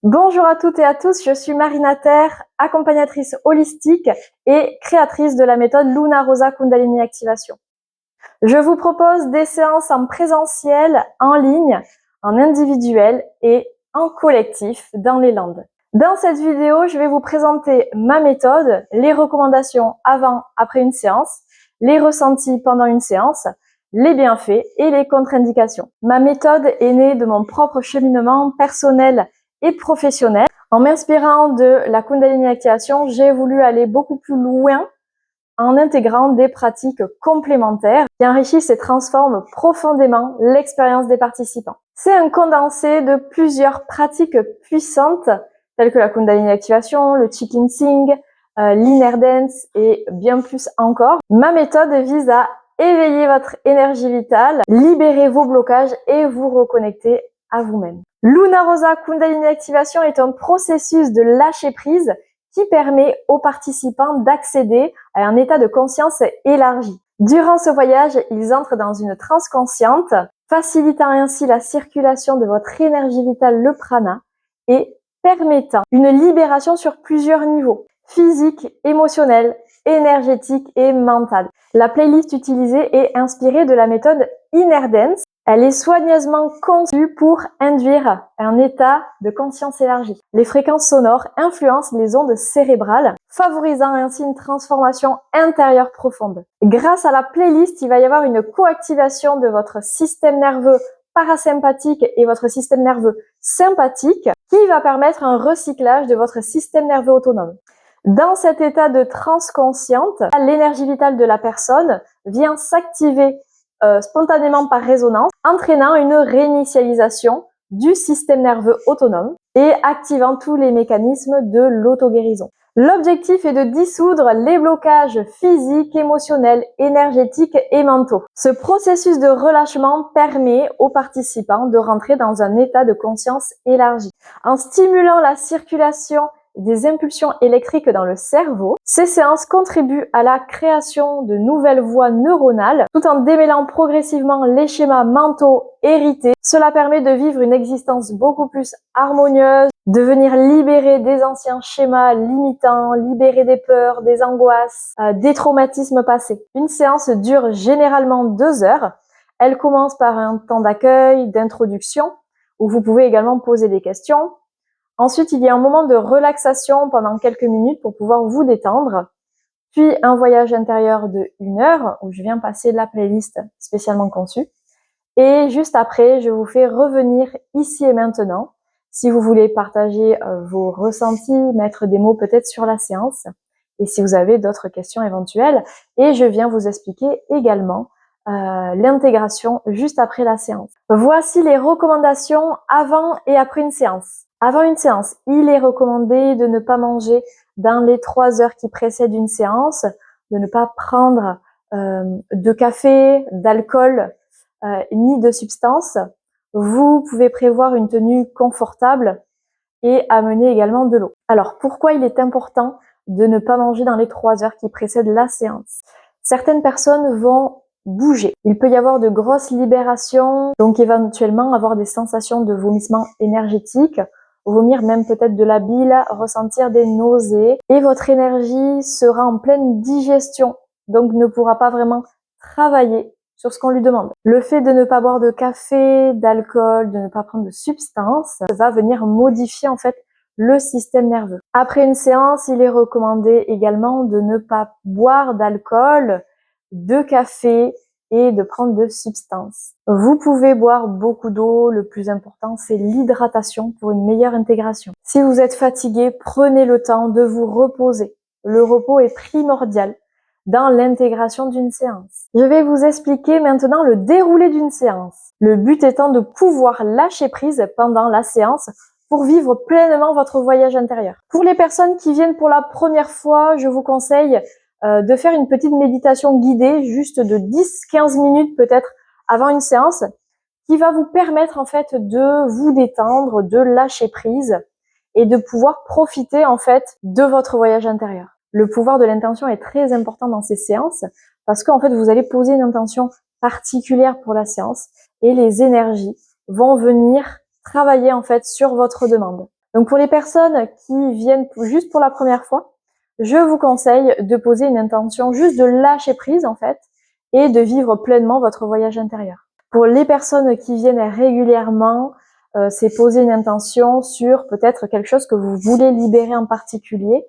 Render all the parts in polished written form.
Bonjour à toutes et à tous, je suis Marina Terre, accompagnatrice holistique et créatrice de la méthode Luna Rosa Kundalini Activation. Je vous propose des séances en présentiel, en ligne, en individuel et en collectif dans les Landes. Dans cette vidéo, je vais vous présenter ma méthode, les recommandations avant, après une séance, les ressentis pendant une séance, les bienfaits et les contre-indications. Ma méthode est née de mon propre cheminement personnel et professionnel. En m'inspirant de la Kundalini Activation, j'ai voulu aller beaucoup plus loin en intégrant des pratiques complémentaires qui enrichissent et transforment profondément l'expérience des participants. C'est un condensé de plusieurs pratiques puissantes telles que la Kundalini Activation, le Chicken Sing, l'Inner Dance et bien plus encore. Ma méthode vise à éveiller votre énergie vitale, libérer vos blocages et vous reconnecter à vous-même. Luna Rosa Kundalini Activation est un processus de lâcher prise qui permet aux participants d'accéder à un état de conscience élargi. Durant ce voyage, ils entrent dans une transe consciente, facilitant ainsi la circulation de votre énergie vitale, le prana, et permettant une libération sur plusieurs niveaux, physique, émotionnel, énergétique et mental. La playlist utilisée est inspirée de la méthode Inner Dance. Elle est soigneusement conçue pour induire un état de conscience élargi. Les fréquences sonores influencent les ondes cérébrales, favorisant ainsi une transformation intérieure profonde. Grâce à la playlist, il va y avoir une coactivation de votre système nerveux parasympathique et votre système nerveux sympathique qui va permettre un recyclage de votre système nerveux autonome. Dans cet état de transe consciente, l'énergie vitale de la personne vient s'activer spontanément par résonance, entraînant une réinitialisation du système nerveux autonome et activant tous les mécanismes de l'auto-guérison. L'objectif est de dissoudre les blocages physiques, émotionnels, énergétiques et mentaux. Ce processus de relâchement permet aux participants de rentrer dans un état de conscience élargi. En stimulant la circulation des impulsions électriques dans le cerveau, ces séances contribuent à la création de nouvelles voies neuronales tout en démêlant progressivement les schémas mentaux hérités. Cela permet de vivre une existence beaucoup plus harmonieuse, de venir libérer des anciens schémas limitants, libérer des peurs, des angoisses, des traumatismes passés. Une séance dure généralement 2 heures. Elle commence par un temps d'accueil, d'introduction, où vous pouvez également poser des questions. Ensuite, il y a un moment de relaxation pendant quelques minutes pour pouvoir vous détendre. Puis un voyage intérieur de 1 heure où je viens passer la playlist spécialement conçue. Et juste après, je vous fais revenir ici et maintenant si vous voulez partager vos ressentis, mettre des mots peut-être sur la séance et si vous avez d'autres questions éventuelles. Et je viens vous expliquer également l'intégration juste après la séance. Voici les recommandations avant et après une séance. Avant une séance, il est recommandé de ne pas manger dans les 3 heures qui précèdent une séance, de ne pas prendre de café, d'alcool, ni de substances. Vous pouvez prévoir une tenue confortable et amener également de l'eau. Alors, pourquoi il est important de ne pas manger dans les 3 heures qui précèdent la séance? Certaines personnes vont bouger. Il peut y avoir de grosses libérations, donc éventuellement avoir des sensations de vomissement énergétique, vomir même peut-être de la bile, ressentir des nausées, et votre énergie sera en pleine digestion, donc ne pourra pas vraiment travailler sur ce qu'on lui demande. Le fait de ne pas boire de café, d'alcool, de ne pas prendre de substances, va venir modifier en fait le système nerveux. Après une séance, il est recommandé également de ne pas boire d'alcool, de café et de prendre de substances. Vous pouvez boire beaucoup d'eau, le plus important c'est l'hydratation pour une meilleure intégration. Si vous êtes fatigué, prenez le temps de vous reposer. Le repos est primordial dans l'intégration d'une séance. Je vais vous expliquer maintenant le déroulé d'une séance. Le but étant de pouvoir lâcher prise pendant la séance pour vivre pleinement votre voyage intérieur. Pour les personnes qui viennent pour la première fois, je vous conseille de faire une petite méditation guidée, juste de 10-15 minutes peut-être avant une séance, qui va vous permettre en fait de vous détendre, de lâcher prise et de pouvoir profiter en fait de votre voyage intérieur. Le pouvoir de l'intention est très important dans ces séances parce qu'en fait vous allez poser une intention particulière pour la séance et les énergies vont venir travailler en fait sur votre demande. Donc pour les personnes qui viennent juste pour la première fois, je vous conseille de poser une intention juste de lâcher prise en fait et de vivre pleinement votre voyage intérieur. Pour les personnes qui viennent régulièrement, c'est poser une intention sur peut-être quelque chose que vous voulez libérer en particulier,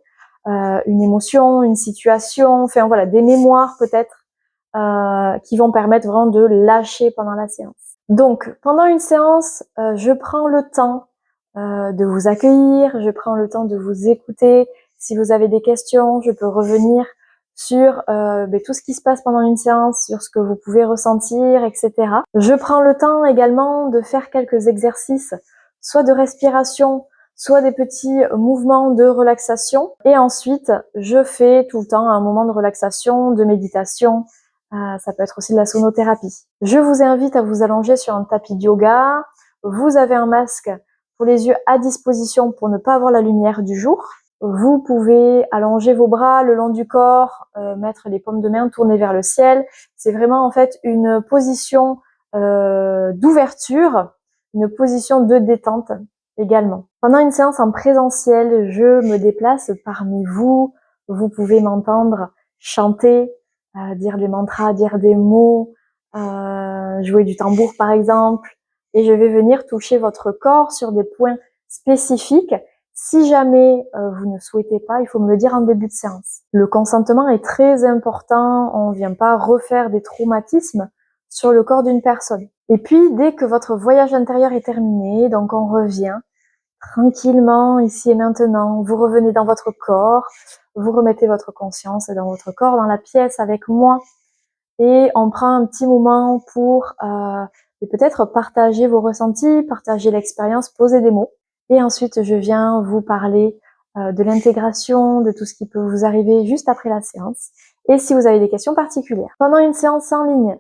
une émotion, une situation, enfin voilà, des mémoires peut-être qui vont permettre vraiment de lâcher pendant la séance. Donc pendant une séance, je prends le temps de vous accueillir, je prends le temps de vous écouter. Si vous avez des questions, je peux revenir sur tout ce qui se passe pendant une séance, sur ce que vous pouvez ressentir, etc. Je prends le temps également de faire quelques exercices, soit de respiration, soit des petits mouvements de relaxation. Et ensuite, je fais tout le temps un moment de relaxation, de méditation. Ça peut être aussi de la sonothérapie. Je vous invite à vous allonger sur un tapis de yoga. Vous avez un masque pour les yeux à disposition pour ne pas avoir la lumière du jour. Vous pouvez allonger vos bras le long du corps, mettre les paumes de main tournées vers le ciel. C'est vraiment en fait une position d'ouverture, une position de détente également. Pendant une séance en présentiel, je me déplace parmi vous. Vous pouvez m'entendre chanter, dire des mantras, dire des mots, jouer du tambour par exemple. Et je vais venir toucher votre corps sur des points spécifiques. Si jamais vous ne souhaitez pas, il faut me le dire en début de séance. Le consentement est très important, on ne vient pas refaire des traumatismes sur le corps d'une personne. Et puis, dès que votre voyage intérieur est terminé, donc on revient tranquillement ici et maintenant, vous revenez dans votre corps, vous remettez votre conscience dans votre corps, dans la pièce avec moi, et on prend un petit moment pour peut-être partager vos ressentis, partager l'expérience, poser des mots. Et ensuite, je viens vous parler de l'intégration, de tout ce qui peut vous arriver juste après la séance. Et si vous avez des questions particulières. Pendant une séance en ligne,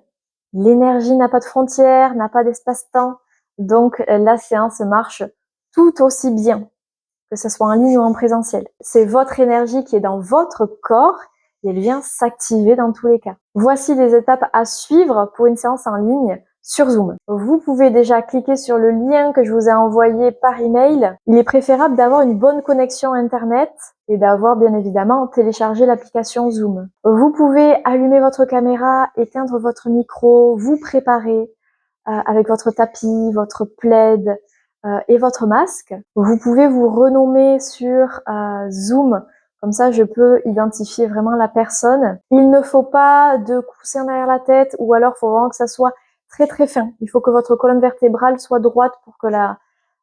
l'énergie n'a pas de frontières, n'a pas d'espace-temps. Donc, la séance marche tout aussi bien, que ce soit en ligne ou en présentiel. C'est votre énergie qui est dans votre corps et elle vient s'activer dans tous les cas. Voici les étapes à suivre pour une séance en ligne sur Zoom. Vous pouvez déjà cliquer sur le lien que je vous ai envoyé par email. Il est préférable d'avoir une bonne connexion Internet et d'avoir bien évidemment téléchargé l'application Zoom. Vous pouvez allumer votre caméra, éteindre votre micro, vous préparer avec votre tapis, votre plaid et votre masque. Vous pouvez vous renommer sur Zoom. Comme ça, je peux identifier vraiment la personne. Il ne faut pas de coussin derrière la tête ou alors il faut vraiment que ça soit très très fin. Il faut que votre colonne vertébrale soit droite pour que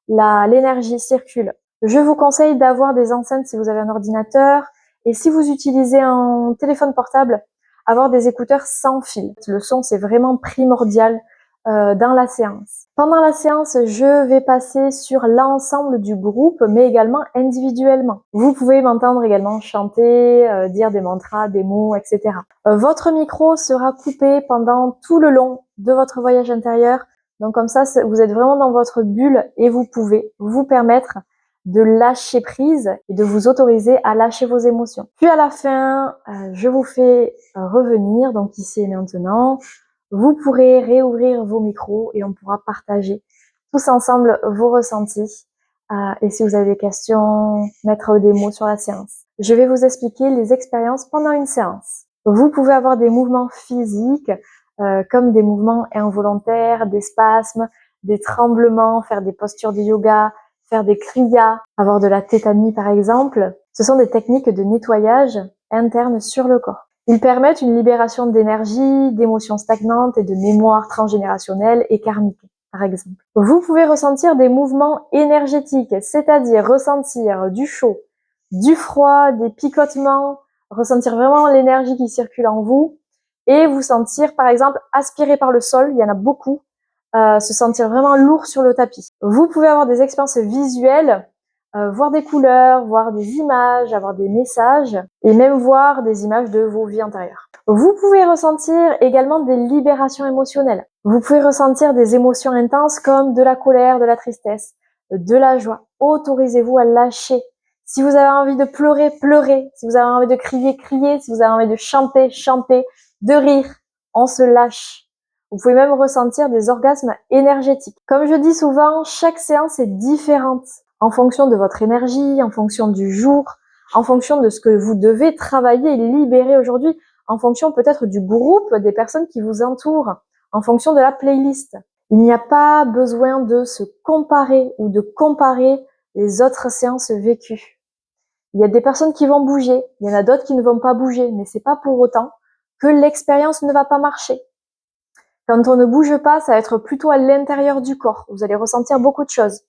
l'énergie circule. Je vous conseille d'avoir des enceintes si vous avez un ordinateur et si vous utilisez un téléphone portable, avoir des écouteurs sans fil. Le son, c'est vraiment primordial dans la séance. Pendant la séance, je vais passer sur l'ensemble du groupe, mais également individuellement. Vous pouvez m'entendre également chanter, dire des mantras, des mots, etc. Votre micro sera coupé pendant tout le long de votre voyage intérieur. Donc comme ça, vous êtes vraiment dans votre bulle et vous pouvez vous permettre de lâcher prise et de vous autoriser à lâcher vos émotions. Puis à la fin, je vous fais revenir, donc ici et maintenant. Vous pourrez réouvrir vos micros et on pourra partager tous ensemble vos ressentis. Et si vous avez des questions, mettre des mots sur la séance. Je vais vous expliquer les expériences pendant une séance. Vous pouvez avoir des mouvements physiques, comme des mouvements involontaires, des spasmes, des tremblements, faire des postures de yoga, faire des kriyas, avoir de la tétanie par exemple. Ce sont des techniques de nettoyage interne sur le corps. Ils permettent une libération d'énergie, d'émotions stagnantes et de mémoires transgénérationnelles et karmiques, par exemple. Vous pouvez ressentir des mouvements énergétiques, c'est-à-dire ressentir du chaud, du froid, des picotements, ressentir vraiment l'énergie qui circule en vous et vous sentir, par exemple, aspiré par le sol, il y en a beaucoup, se sentir vraiment lourd sur le tapis. Vous pouvez avoir des expériences visuelles, voir des couleurs, voir des images, avoir des messages et même voir des images de vos vies antérieures. Vous pouvez ressentir également des libérations émotionnelles. Vous pouvez ressentir des émotions intenses comme de la colère, de la tristesse, de la joie. Autorisez-vous à lâcher. Si vous avez envie de pleurer, pleurez. Si vous avez envie de crier, criez. Si vous avez envie de chanter, chantez. De rire, on se lâche. Vous pouvez même ressentir des orgasmes énergétiques. Comme je dis souvent, chaque séance est différente. en fonction de votre énergie, en fonction du jour, en fonction de ce que vous devez travailler et libérer aujourd'hui, en fonction peut-être du groupe des personnes qui vous entourent, en fonction de la playlist. Il n'y a pas besoin de se comparer ou de comparer les autres séances vécues. Il y a des personnes qui vont bouger, il y en a d'autres qui ne vont pas bouger, mais c'est pas pour autant que l'expérience ne va pas marcher. Quand on ne bouge pas, ça va être plutôt à l'intérieur du corps. Vous allez ressentir beaucoup de choses.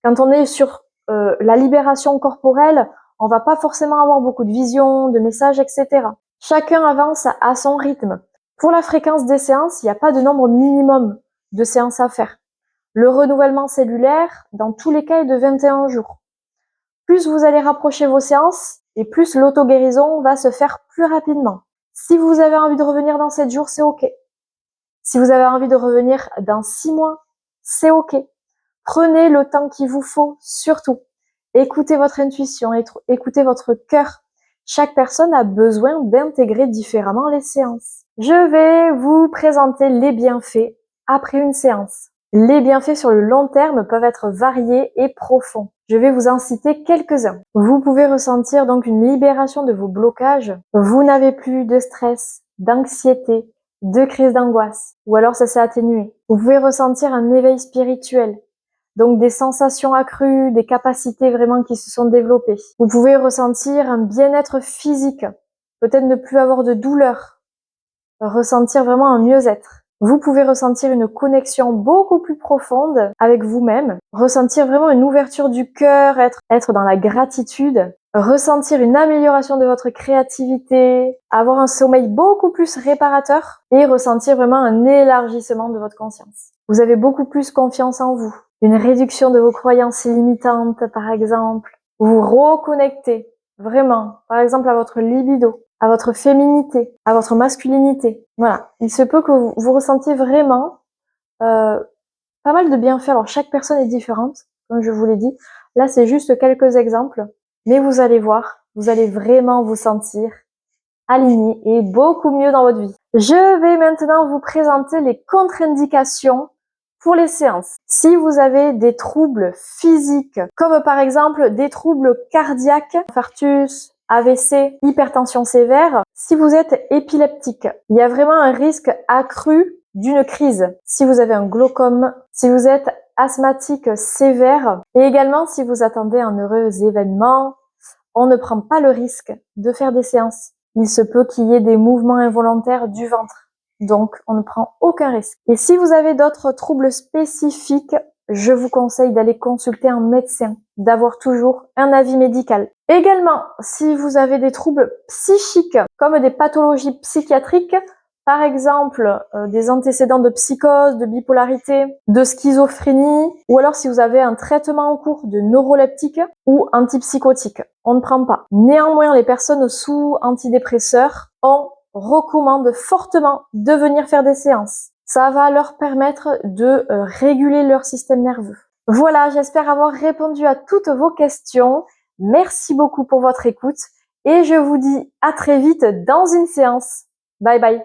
Quand on est sur la libération corporelle, on va pas forcément avoir beaucoup de visions, de messages, etc. Chacun avance à son rythme. Pour la fréquence des séances, il n'y a pas de nombre minimum de séances à faire. Le renouvellement cellulaire, dans tous les cas, est de 21 jours. Plus vous allez rapprocher vos séances, et plus l'auto-guérison va se faire plus rapidement. Si vous avez envie de revenir dans 7 jours, c'est OK. Si vous avez envie de revenir dans 6 mois, c'est OK. Prenez le temps qu'il vous faut, surtout. Écoutez votre intuition, écoutez votre cœur. Chaque personne a besoin d'intégrer différemment les séances. Je vais vous présenter les bienfaits après une séance. Les bienfaits sur le long terme peuvent être variés et profonds. Je vais vous en citer quelques-uns. Vous pouvez ressentir donc une libération de vos blocages. Vous n'avez plus de stress, d'anxiété, de crise d'angoisse, ou alors ça s'est atténué. Vous pouvez ressentir un éveil spirituel, donc des sensations accrues, des capacités vraiment qui se sont développées. Vous pouvez ressentir un bien-être physique, peut-être ne plus avoir de douleur, ressentir vraiment un mieux-être. Vous pouvez ressentir une connexion beaucoup plus profonde avec vous-même, ressentir vraiment une ouverture du cœur, être dans la gratitude, ressentir une amélioration de votre créativité, avoir un sommeil beaucoup plus réparateur et ressentir vraiment un élargissement de votre conscience. Vous avez beaucoup plus confiance en vous, une réduction de vos croyances limitantes par exemple. Vous reconnectez vraiment, par exemple à votre libido, à votre féminité, à votre masculinité. Voilà, il se peut que vous ressentiez vraiment pas mal de bienfaits. Alors chaque personne est différente, comme je vous l'ai dit. Là, c'est juste quelques exemples, mais vous allez voir, vous allez vraiment vous sentir aligné et beaucoup mieux dans votre vie. Je vais maintenant vous présenter les contre-indications pour les séances. Si vous avez des troubles physiques, comme par exemple des troubles cardiaques, infarctus, AVC, hypertension sévère, si vous êtes épileptique, il y a vraiment un risque accru d'une crise. Si vous avez un glaucome, si vous êtes asthmatique sévère, et également si vous attendez un heureux événement, on ne prend pas le risque de faire des séances. Il se peut qu'il y ait des mouvements involontaires du ventre. Donc, on ne prend aucun risque. Et si vous avez d'autres troubles spécifiques, je vous conseille d'aller consulter un médecin, d'avoir toujours un avis médical. Également, si vous avez des troubles psychiques, comme des pathologies psychiatriques, par exemple des antécédents de psychose, de bipolarité, de schizophrénie, ou alors si vous avez un traitement en cours de neuroleptique ou antipsychotique, on ne prend pas. Néanmoins, les personnes sous antidépresseurs, on recommande fortement de venir faire des séances. Ça va leur permettre de réguler leur système nerveux. Voilà, j'espère avoir répondu à toutes vos questions. Merci beaucoup pour votre écoute et je vous dis à très vite dans une séance. Bye bye.